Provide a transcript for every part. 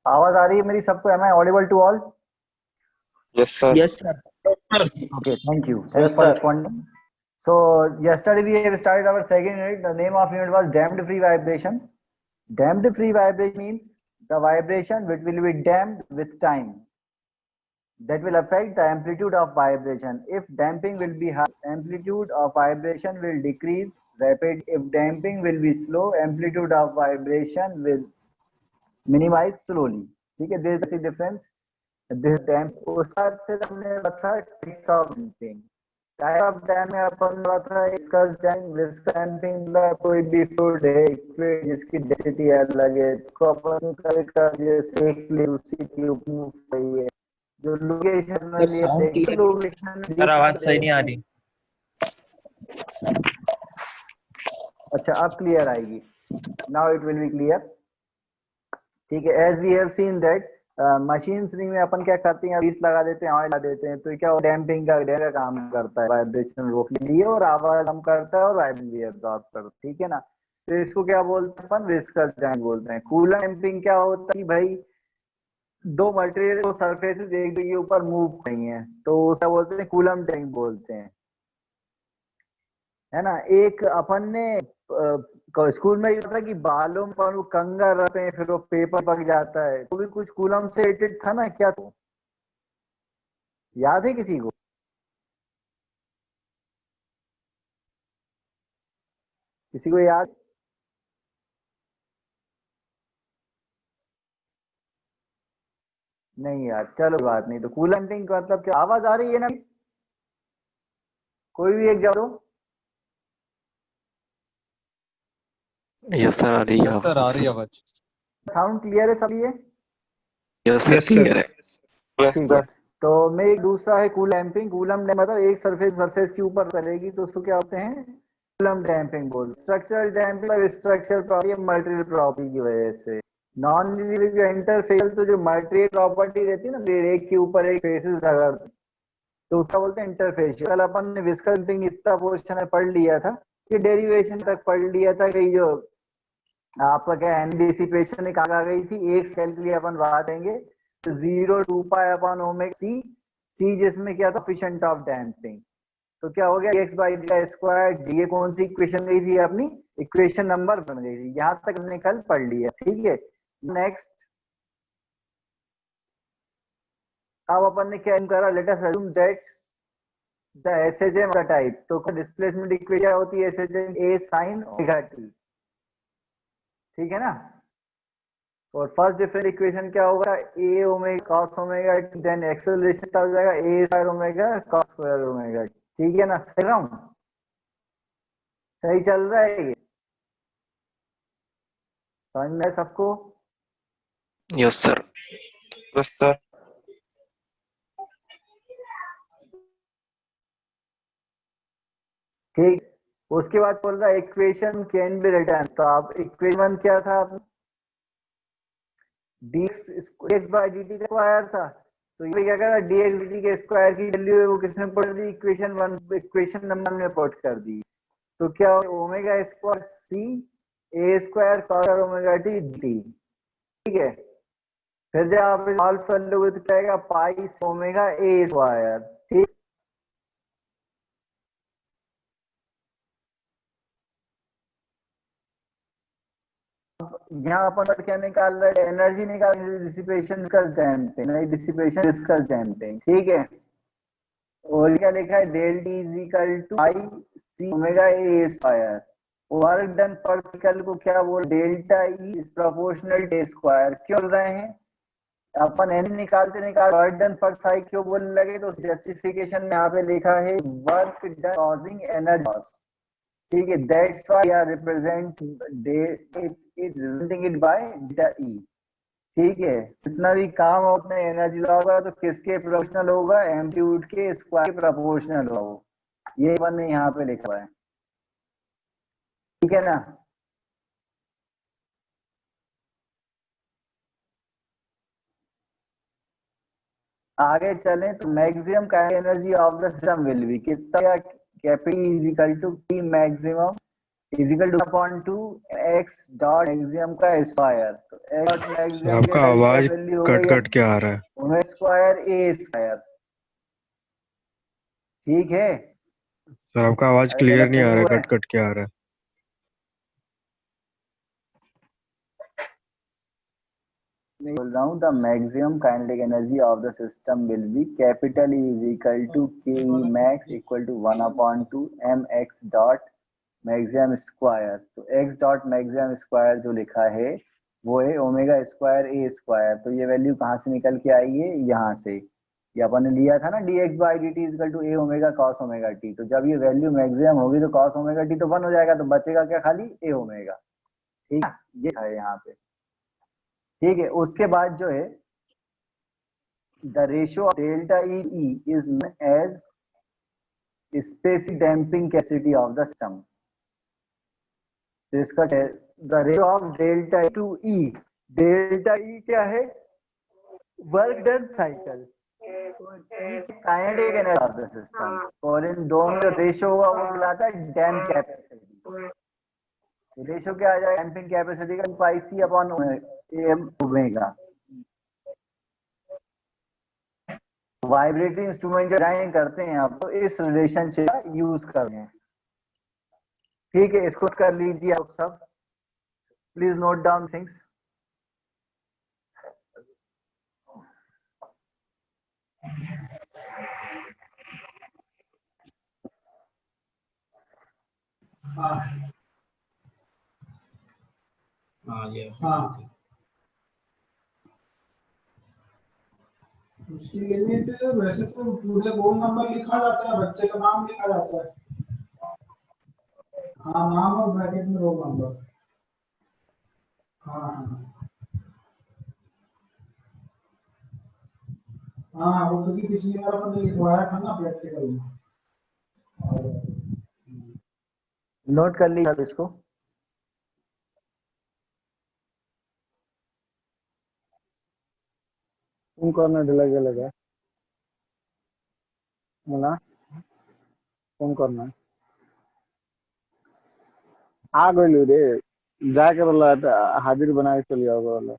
आवाज आ रही है मेरी सबको? Am I audible to all? Yes, sir. Yes, sir. Okay, thank you. Yes, Thanks for sir. responding. So yesterday we have started our second unit. The name of unit was damped free vibration. Damped free vibration means the vibration which will be damped with time. That will affect the amplitude of vibration. If damping will be high, amplitude of vibration will decrease rapid. If damping will be slow, amplitude of vibration will minimize slowly. ठीक है, there is a difference. This damp उसका फिर हमने बताया types of damping. Type of dam में अपन था इसका damping का कोई भी फ्लूइड है जिसकी डेंसिटी अलग है तो अपन करेगा जैसे एक ले उसी की मूव सही है जो लोकेशन में Sir, लिए sound देखते clear. लोकेशन सर आवाज सही नहीं आ रही। अच्छा अब क्लियर आएगी। Now it will be clear. ठीक है, as we have seen that machinery में अपन क्या करते हैं, ग्रीस लगा देते हैं, ऑयल लगा देते हैं, तो क्या डैम्पिंग का काम करता है, वाइब्रेशन रोकने के लिए और आवाज कम करता है और वाइब्रेशन भी एब्जॉर्ब करता है। ठीक है ना, तो इसको क्या बोलते हैं अपन, विस्कस डैम्पिंग बोलते हैं। कूलर डैम्पिंग क्या होता है कि भाई दो मटेरियल को सरफेसेस एक दूसरे के ऊपर मूव नहीं है तो उसका बोलते हैं कूलम डैम्पिंग बोलते हैं, है ना। एक अपन ने स्कूल में ये था कि बालों पर वो कंघा रहते हैं फिर वो पेपर पक जाता है, तो भी कुछ कूलम से रिलेटेड था ना क्या, तो याद है किसी को? किसी को याद? नहीं यार, चलो बात नहीं। तो कूलम डैम्पिंग का मतलब क्या, आवाज आ रही है ना? कोई भी एक जाओ। Yes, sir. आ रही है Yes, sir. आ आवाज। रही आवाज. साउंड क्लियर है सब ये? Yes, sir. Yes, sir. Clear है। Yes, ठीक है, sir. तो मैं एक दूसरा है कूल डैम्पिंग। कूलम मतलब एक सरफेस के ऊपर करेगी तो उसको क्या होते हैं, कूलम डैम्पिंग बोल। Structural damping structural property material property की वजह से। नॉन लीनियर इंटरफेस तो जो मटेरियल प्रॉपर्टी रहती है ना, एक के ऊपर एक फेसेस लगा तो उसका बोलते हैं इंटरफेस। कल अपन ने विस्कस डैम्पिंग इतना पोर्शन पढ़ लिया था कि डेरिवेशन तक पढ़ लिया था कि जो आपका क्या एन डिसिपेशन एक आ गई थी, एक सेल के लिए अपन बात करेंगे तो 0 2 पाई अपन ओमेगा सी, सी जिसमें क्या था कोएफिशिएंट ऑफ डैम्पिंग, तो क्या हो गया x by D square D. कौन सी इक्वेशन गई थी अपनी, इक्वेशन नंबर बन गई थी। यहां तक हमने कल पढ़ लिया। ठीक है, नेक्स्ट अब अपन ने क्या करा, let us assume that the SHM का टाइप, तो डिस्प्लेसमेंट इक्वेशन क्या होती है, SHM a sine omega t. ठीक है ना, और फर्स्ट डिफरेंट इक्वेशन क्या होगा, a omega cos omega then acceleration क्या हो जाएगा, a square omega cos square omega. ठीक है ना, सही रहा हूं? सही चल रहा है ये? समझ में है सबको? Yes, sir. Yes, sir. ठीक, उसके बाद बोल रहा है इक्वेशन कैन बी रिटर्न। तो आप इक्वेशन क्या था, dx बाई डी टी का स्क्वायर था, तो ये क्या कर रहा है, dx dt के स्क्वायर की वैल्यू है वो किसने पुट दी, इक्वेशन वन, इक्वेशन नंबर में पुट कर दी। तो क्या ओमेगा स्क्वायर सी a square cos omega t d. ठीक है, फिर जब आप सॉल्व कर लोगे तो क्या आएगा, पाई ओमेगा ए स्क्वायर। ठीक, यहाँ अपन क्या निकाल रहे हैं, एनर्जी निकाल रहे हैं, डिसिपेशन कर डैम्पिंग, नहीं डिसिपेशन डिस्कस डैम्पिंग। ठीक है, और क्या लिखा है, del T is equal to I C omega A square. Work done पर साइकिल को क्या बोल, delta E is proportional to square. क्यों बोल रहे हैं, अपन एन निकालते निकाल वर्क डन पर साइकिल क्यों बोलने लगे, तो जस्टिफिकेशन में यहाँ पे लिखा है work done causing energy loss. ठीक है, that's why are represent it by delta E. ठीक है, जितना भी काम हो उतना एनर्जी होगा तो किसके प्रोपोर्शनल होगा, एम्पलीट्यूड के स्क्वायर के प्रोपोर्शनल होगा। ये वन ने यहाँ पे लिखा है। ठीक है ना, आगे चलें तो maximum kinetic energy of the system will be कितना, capital is equal to p maximum is equal to upon two x dot maximum का स्क्वायर। तो एक्स डॉट सर मैक्सिमम के आपका वैल्यू क्या आवाज वैल्यू हो कट गई कट के आ रहा है। ओमेगा स्क्वायर ए स्क्वायर। ठीक है। सर आपका आवाज अरे मेरा क्लियर नहीं सही आ रहा हुआ है, है। कट कट के आ रहा है। मैं बोल रहा हूँ the maximum kinetic energy of the system will be capital E is equal to k e max equal to 1/2 m x dot maximum square. तो एक्स डॉट मैक्सिमम स्क्वायर जो लिखा है वो है ओमेगा स्क्वायर ए स्क्वायर। तो ये value कहाँ से निकल के आई है, यहाँ से। ये अपन ने लिया था ना D X by D T is equal to A omega cos omega T. तो जब ये वैल्यू मैक्सिमम होगी तो कॉस ओमेगा टी तो 1 हो जाएगा, तो बचेगा क्या, खाली ए ओमेगा। ठीक है, ये है यहाँ पे। ठीक है, उसके बाद जो है the ratio of delta E is as specific damping capacity of the system. तो इसका the ratio of delta to E, delta E क्या है, work done cycle, kinetic energy of the system. और इन दोनों जो रेशियो होगा वो कहलाता है डैम्प कैपेसिटी। रेशियो क्या आ जाएगा, डैम्पिंग कैपेसिटी का pi c upon m omega. Vibratory instrument design करते हैं आप तो इस रिलेशनशिप का यूज करते हैं। ठीक है, इसको कर लीजिए आप सब, प्लीज नोट डाउन थिंग्स। हाँ हाँ, उसकी लिमिट वैसे तो पूरे रोल नंबर लिखा जाता है, बच्चे का नाम लिखा जाता है। हाँ, नाम और ब्रैकेट में रोल नंबर। हाँ हाँ हाँ, वो क्योंकि पिछली बार अपन ने लिखवाया था ना प्रैक्टिकल में। नोट कर लीजिए आप इसको। कौन करना लगे लगा मुना कौन करना आ गइलू रे जाके बोला हाजिर बना के चली आओ बोला।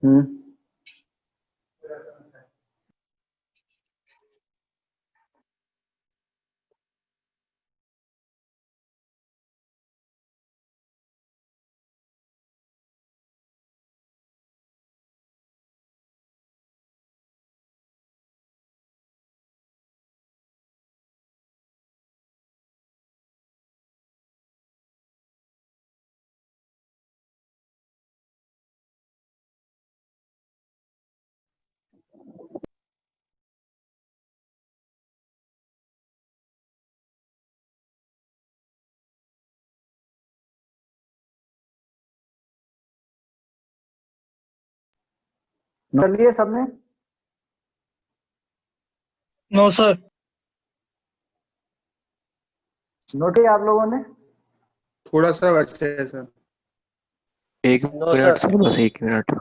हम्म कर लिए सबने? No sir. नोट किया आप लोगों ने? थोड़ा सा बचे है सर। एक नो मिनट सर। सर, बस एक मिनट।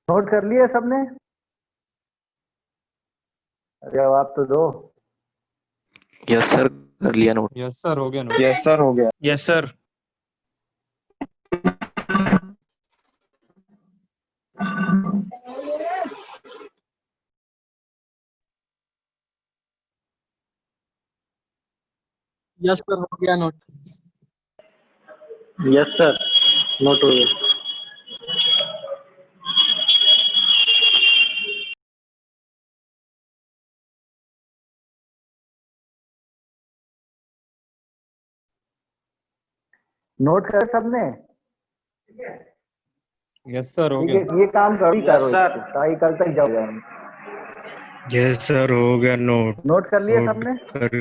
नोट कर लिए सबने? अरे जवाब तो दो। यस सर, कर लिया नोट। यस सर, हो गया नोट। यस सर हो गया। Yes sir. यस सर, हो गया नोट। यस सर नोट हो गया। नोट कर सबने? यस सर, हो ठीक गया। है, ये काम कभी Yes, करो sir. इसको, ताकि कल तक जाओ जाएंगे। यस सर हो गया नोट। नोट कर लिए नोट सबने? कर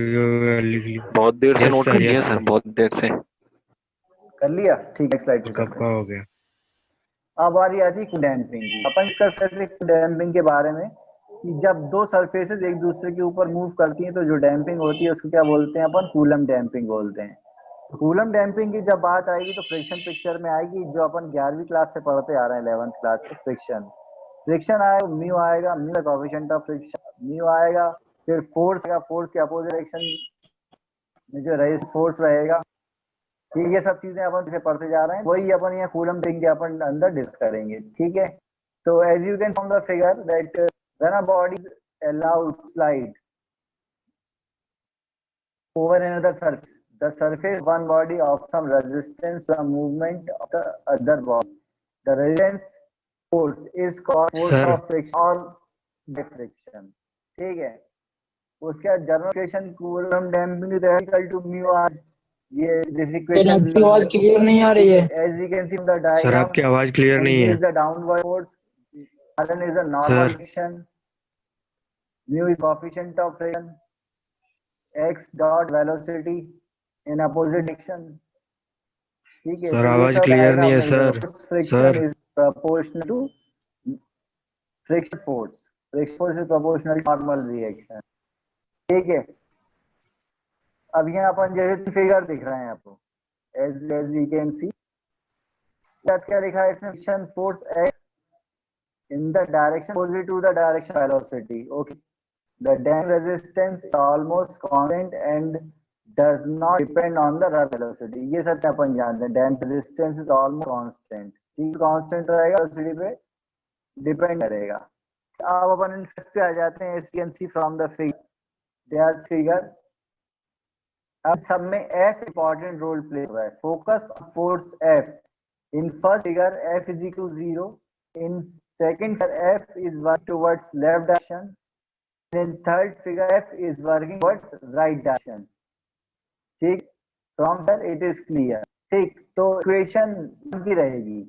लिख लिया। बहुत देर से यस नोट सर, कर लिया यस सर, सर। बहुत देर से। कर लिया? ठीक है, स्लाइड पे कब चलते का हैं। हो गया? अब बारी आती है डैम्पिंग की। अपन डिस्कस करते हैं डैम्पिंग के बारे में कि जब दो सरफेसेस एक दूसरे के ऊपर मूव करती हैं तो जो डैम्पिंग होती है उसको क्या बोलते हैं अपन? कूलम डैम्पिंग बोलते हैं। कूलम डैम्पिंग की जब बात आएगी तो फ्रिक्शन पिक्चर में आएगी, जो अपन 11वीं क्लास से पढ़ते आ रहे हैं, 11th क्लास से। फ्रिक्शन आएगा, म्यू आएगा, म्यू का कोएफिशिएंट ऑफ फ्रिक्शन म्यू आएगा। फिर फोर्स आएगा, फोर्स के अपोजिट डायरेक्शन में जो रेजिस्ट फोर्स रहेगा। ठीक, ये सब चीजें अपन जैसे पढ़ते जा रहे हैं वही अपन यहाँ कूलम डैम्पिंग के अपन अंदर डिस्कस करेंगे। ठीक है, तो as you can from the figure that when a body allowed slide over another surface, the surface one body of some resistance to the movement of the other body. The resistance force is called force Sir. of friction or deflection. ठीक है, उसके general equation coulomb damping is equal to mu R. ये this sir equation आपकी आवाज clear नहीं आ रही है। As you can see the sir diagram, आपकी आवाज क्लियर नहीं mg है। is the downward force, rn is the normal Sir. friction, mu is coefficient of friction, x dot velocity in opposite direction। ठीक है, सर तो ये आवाज सब क्लियर नहीं डायग्राम है में sir. Friction sir is proportional to friction force. Friction force is proportional to normal reaction. ठीक है, अब यहाँ अपन जैसे फिगर दिख रहे हैं आपको, as we can see, क्या लिखा है इसमें, friction force X in the direction opposite to the direction velocity. Okay, the dam resistance is almost constant and does not depend on the rudder velocity. ये सत्य अपन जानते हैं, dam resistance is almost constant. ठीक, constant रहेगा, velocity पे depend करेगा. अब अपन इस पे आ जाते हैं, as you can see from the figure, there figure. अब सब में F important role play हो रहा है. Focus on force F. In first figure F is equal to 0. In second figure F is working towards left direction. In third figure F is working towards right direction. ठीक, from there it is clear. ठीक, तो equation की रहेगी,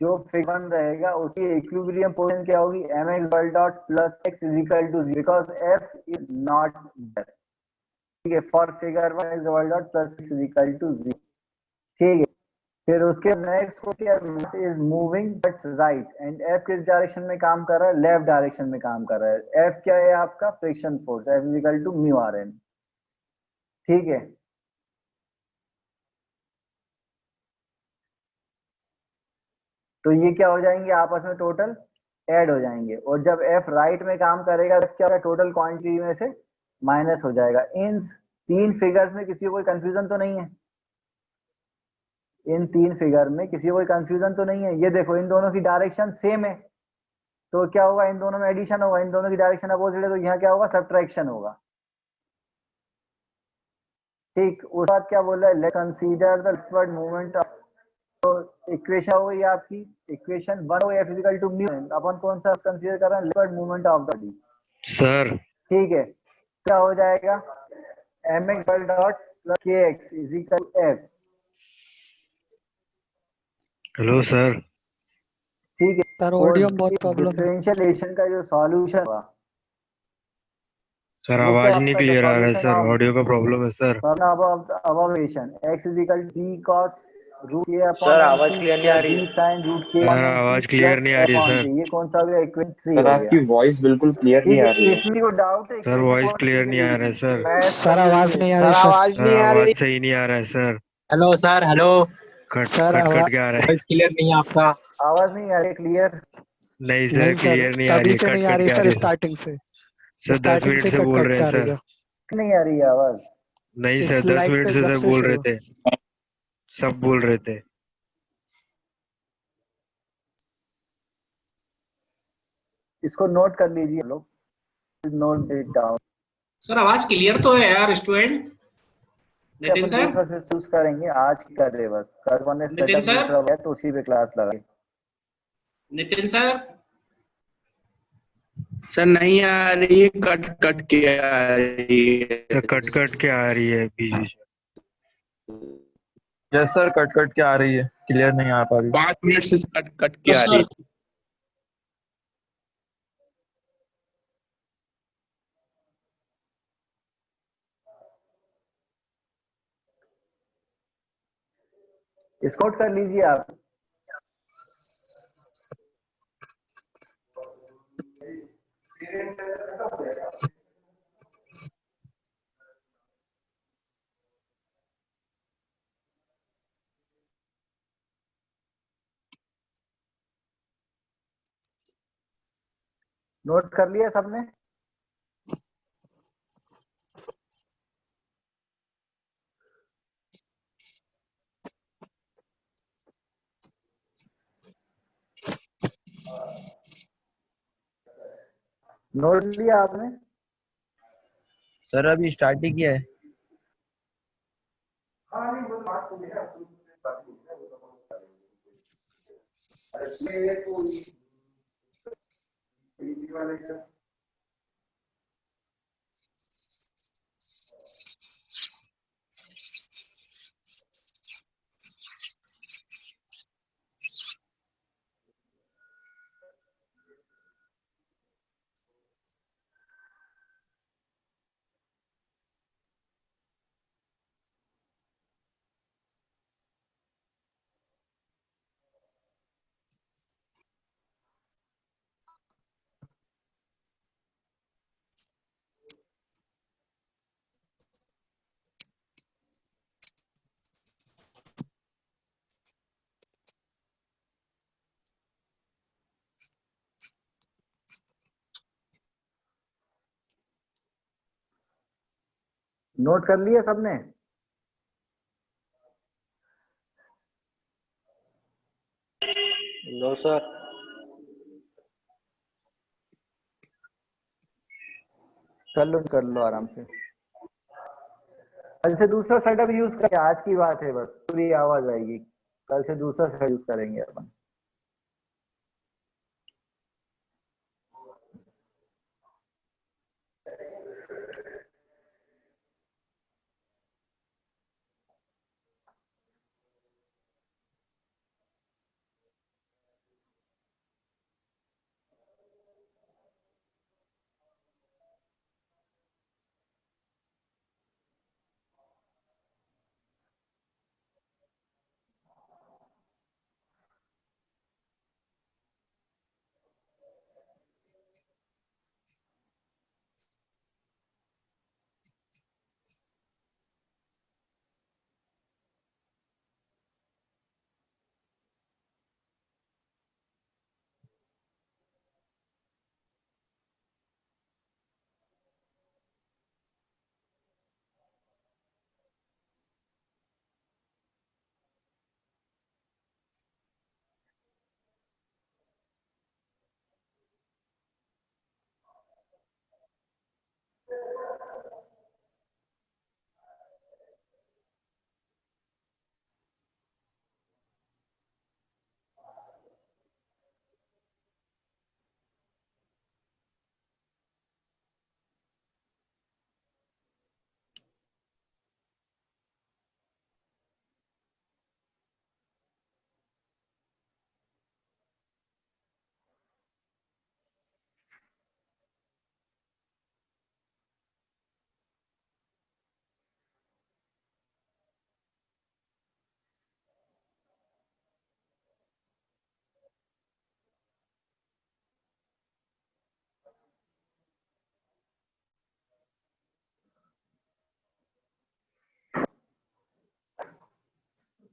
जो figure 1 रहेगा उसकी equilibrium position क्या होगी, mx dot plus x is equal to 0 because f is not there. ठीक है, for figure 1 x dot plus x is equal to 0. ठीक है, फिर उसके नेक्स्ट को क्या, mass is moving but right and f किस डायरेक्शन में काम कर रहा है, लेफ्ट डायरेक्शन में काम कर रहा है. f क्या है आपका, friction force, f is equal to mu R N. ठीक है, तो ये क्या हो जाएंगे, आपस में टोटल ऐड हो जाएंगे. और जब f राइट में काम करेगा तो क्या होगा, टोटल क्वांटिटी में से माइनस हो जाएगा. इन तीन फिगर्स में किसी को कोई कंफ्यूजन तो नहीं है, इन तीन फिगर में किसी को कोई कंफ्यूजन तो नहीं है. ये देखो, इन दोनों की डायरेक्शन सेम है, तो क्या होगा, इन दोनों में एडिशन होगा. इन दोनों की डायरेक्शन अपोजिट है, तो यहाँ क्या होगा, सब्ट्रैक्शन होगा. ठीक, उस बाद क्या बोल रहा है, let's consider the upward movement of. तो इक्वेशन हो गई आपकी, इक्वेशन 1 हो f इक्वल टू म्यू. अपन कौन सा कंसीडर कर रहे हैं, upward movement of the body. Sir ठीक है, क्या हो जाएगा, mx dot plus kx is equal to f. Hello sir. ठीक है, सर ऑडियो में बहुत प्रॉब्लम है. डिफरेंशियलेशन का जो सॉल्यूशन हुआ, सर वो क्या आवाज नहीं आपका, द क्लियर आ रहा है सॉल्यूशन सर, ऑफ ऑडियो का प्रॉब्लम है सर. अबवेशन x is equal to b cos root k sir upon आवाज क्लियर नहीं आ रही b है. sin रूट k सर आवाज क्लियर नहीं आ रही है सर. ये कौन सा हो गया, इक्वेशन 3 सर हो आपकी गया. वॉइस बिल्कुल क्लियर नहीं ठीक आ है, रही है. इसमें को डाउट है, सर इक्वेशन वॉइस कौन क्लियर सी नहीं आ रहा है सर. मैथ सर आवाज नहीं आ रही सर. सर आवाज सही नहीं आ रहा है sir. Hello sir, hello cut sir. Cut cut के आ रहा है. वॉइस क्लियर नहीं है आपका. आवाज नहीं आ रही क्लियर. नहीं सर, नहीं सर, क्लियर नहीं आ रही तभी है, से कट नहीं आ कट रही के आ सर, रही है सर. स्टार्टिंग से. सर 10 स्टार्टिंग मिनट से से कट बोल कट रहे के हैं आ रही सर. है. नहीं आ रही है आवाज. नहीं इस सर, 10 लाइट मिनट पे से जब सर से बोल शुरू. रहे थे, सब बोल रहे थे. इसको नोट कर लीजिए लोग, नोट इट डाउन. सर आवाज क्लियर तो है यार स्टूडेंट. नितिन अपन सर, दूसरा से चूज करेंगे, आज की कर दे बस. कल वन ने नितिन सेटअप सर, दूसरा है तो उसी पे क्लास लगाए. नितिन सर, सर नहीं आ रही है, कट कट के आ रही है. सर कट कट के आ रही है बीच बीच में. यस सर, कट कट के आ रही है, क्लियर नहीं आ पा रही. 5 मिनट से कट कट के तो आ रही सर है. इसको नोट कर लीजिए आप. नोट कर लिया सबने. नोट लिया आपने. सर अभी स्टार्ट ही किया है. नोट कर लिया सबने? No sir. कर लो आराम से। कल से दूसरा सेटअप यूज करें, आज की बात है बस, पूरी आवाज आएगी। कल से दूसरा सेटअप यूज करेंगे अपन।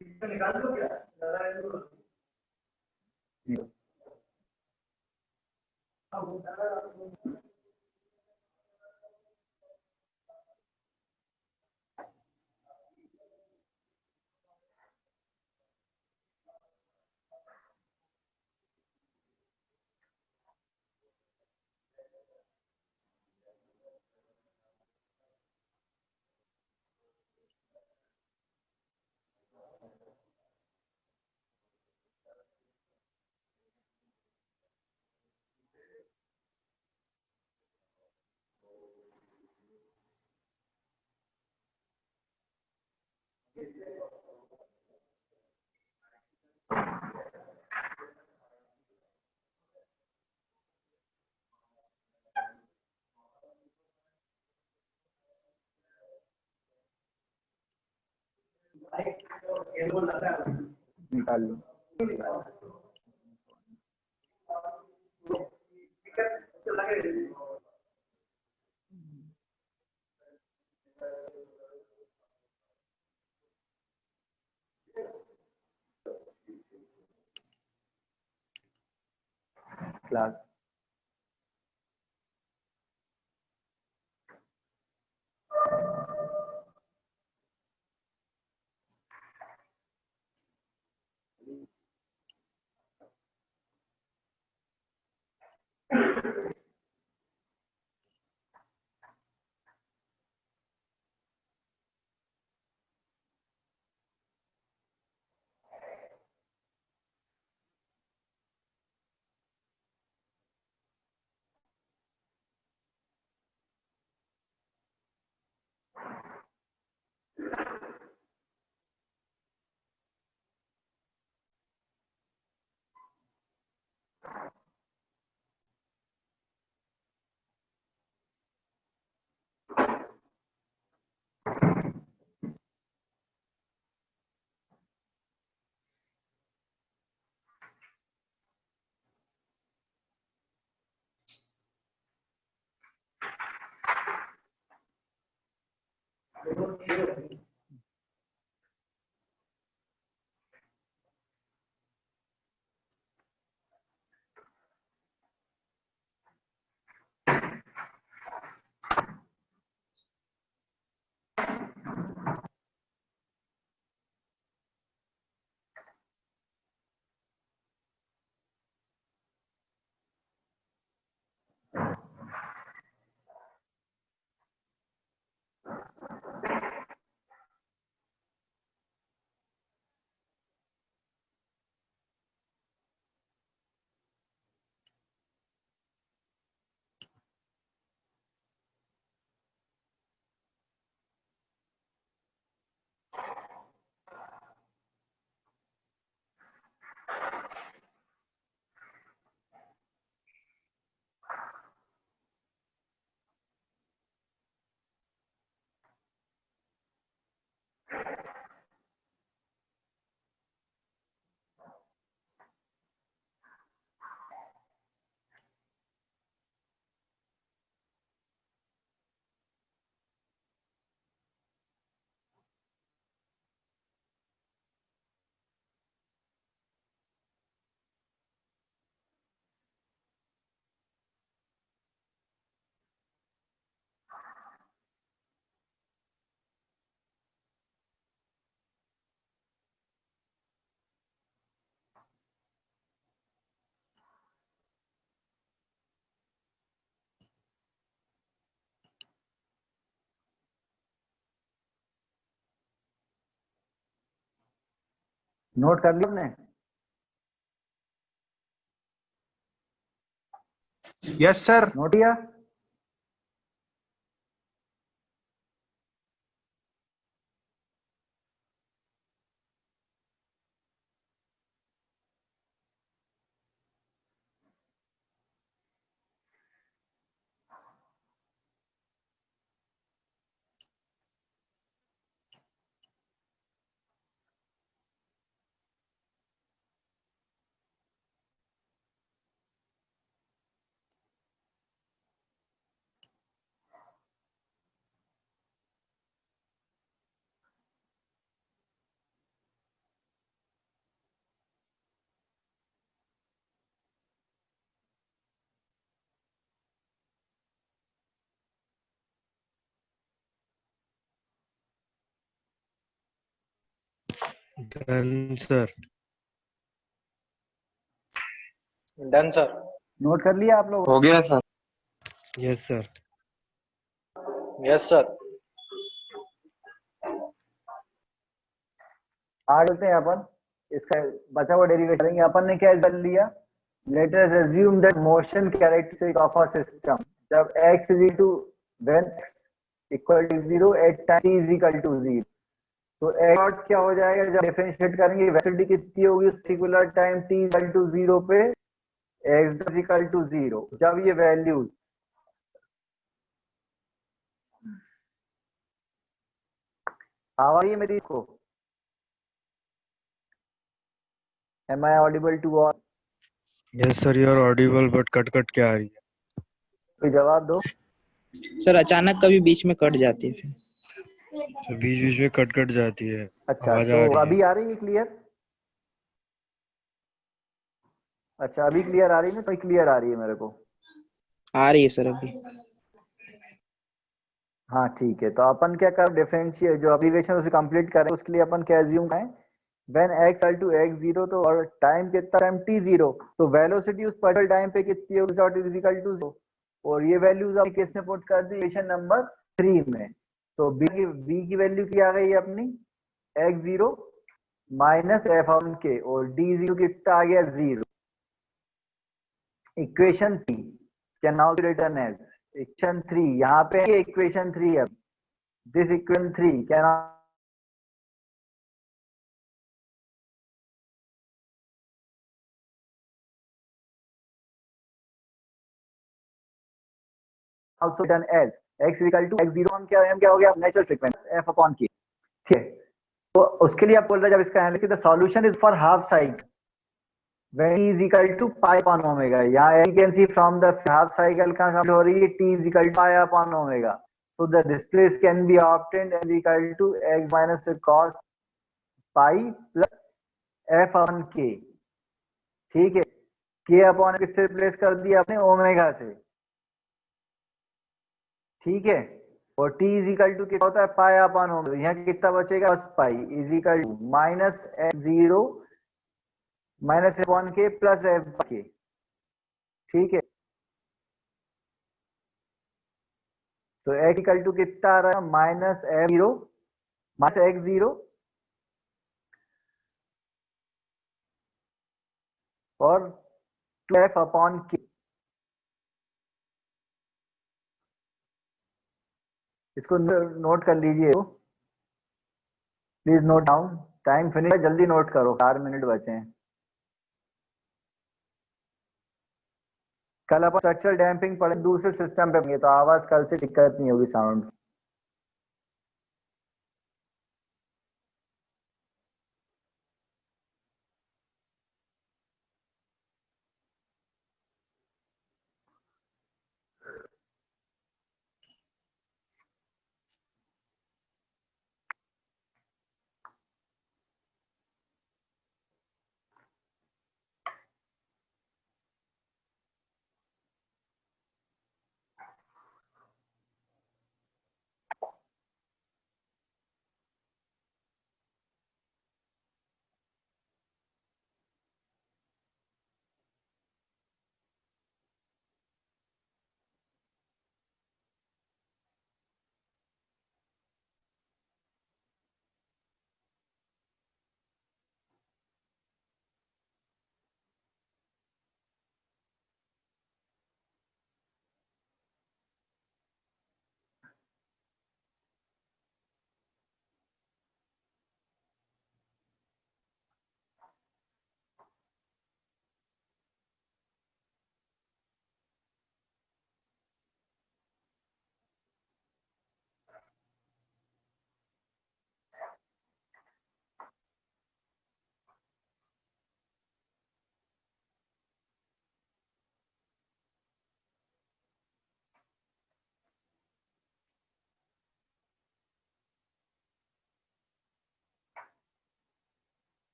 निकाल दो क्या? निकाल लो। क्लास नोट कर लिया आपने? Yes sir. नोट किया? Done sir. Done sir. Note कर लिया आप लोग? हो गया sir. Yes sir. Yes sir. आगे चलते हैं अपन, इसका बचा हुआ डेरिवेशन करेंगे। अपन ने क्या कर लिया? Let us assume that motion characteristic of a system जब x is to when x equal to 0 at time t is equal to 0, तो x नॉट क्या हो जाएगा? जब डिफरेंशिएट करेंगे वेलोसिटी कितनी होगी उस particular time t equal to 0 पे? x is equal to 0। जब ये वैल्यूज आवाज़ मेरी को, am I audible to all? Yes sir, you are audible but cut cut के आ रही है। कोई जवाब दो। सर अचानक कभी बीच में कट जाती है फिर। तो बीच बीच में कट कट जाती है। अच्छा, आवाज आ तो रही है। अभी आ रही है क्लियर? अच्छा, अभी क्लियर आ रही है ना? तो क्लियर आ रही है मेरे को। आ रही है सर अभी। हाँ ठीक है, तो अपन क्या कर डिफरेंशिएट जो एब्रीविएशन उसे कंप्लीट करें, उसके लिए अपन क्या एज्यूम करें? When x equal to x0, तो और टाइम कितना? टाइम t0, तो वेलोसिटी उस पर्टिकुलर टाइम पे कितनी होगी? Dot is equal to 0। और ये वैल्यूज आप किसने पुट कर दी? इक्वेशन नंबर 3 में। तो b की वैल्यू क्या आ गई अपनी? x0 माइनस एफ ऑन के, और d0 कितना आ गया? 0। Equation 3 can now be written as equation 3। यहाँ पे इक्वेशन 3 है। This equation 3 can also written as x equal to x0 हम क्या हो गया? Natural frequency f upon k। ठीक है, तो उसके लिए आप बोल रहे हैं जब इसका analysis, the solution is for half cycle when t is equal to pi upon omega। यहाँ you can see from the half cycle का काम हो रही है t is equal to pi upon omega, so the displace can be obtained as equal to x minus cos pi plus f upon k। ठीक है, k upon किससे replace कर दिया आपने? ओमेगा से। ठीक है, और t इज इक्वल टू कितना होता है? Pi upon omega. यहाँ कितना बचेगा? बस pi is equal to minus f0 minus upon K plus F K. ठीक है, तो x इक्वल टू कितना आ रहा है? माइनस f0 माइनस x0 और 2f अपॉन के। इसको नोट कर लीजिए, please note down. Time finish है, जल्दी नोट करो, 4 मिनट बचे हैं। कल अपन स्ट्रक्चरल डैम्पिंग पढ़े दूसरे सिस्टम पे, तो आवाज कल से दिक्कत नहीं होगी साउंड।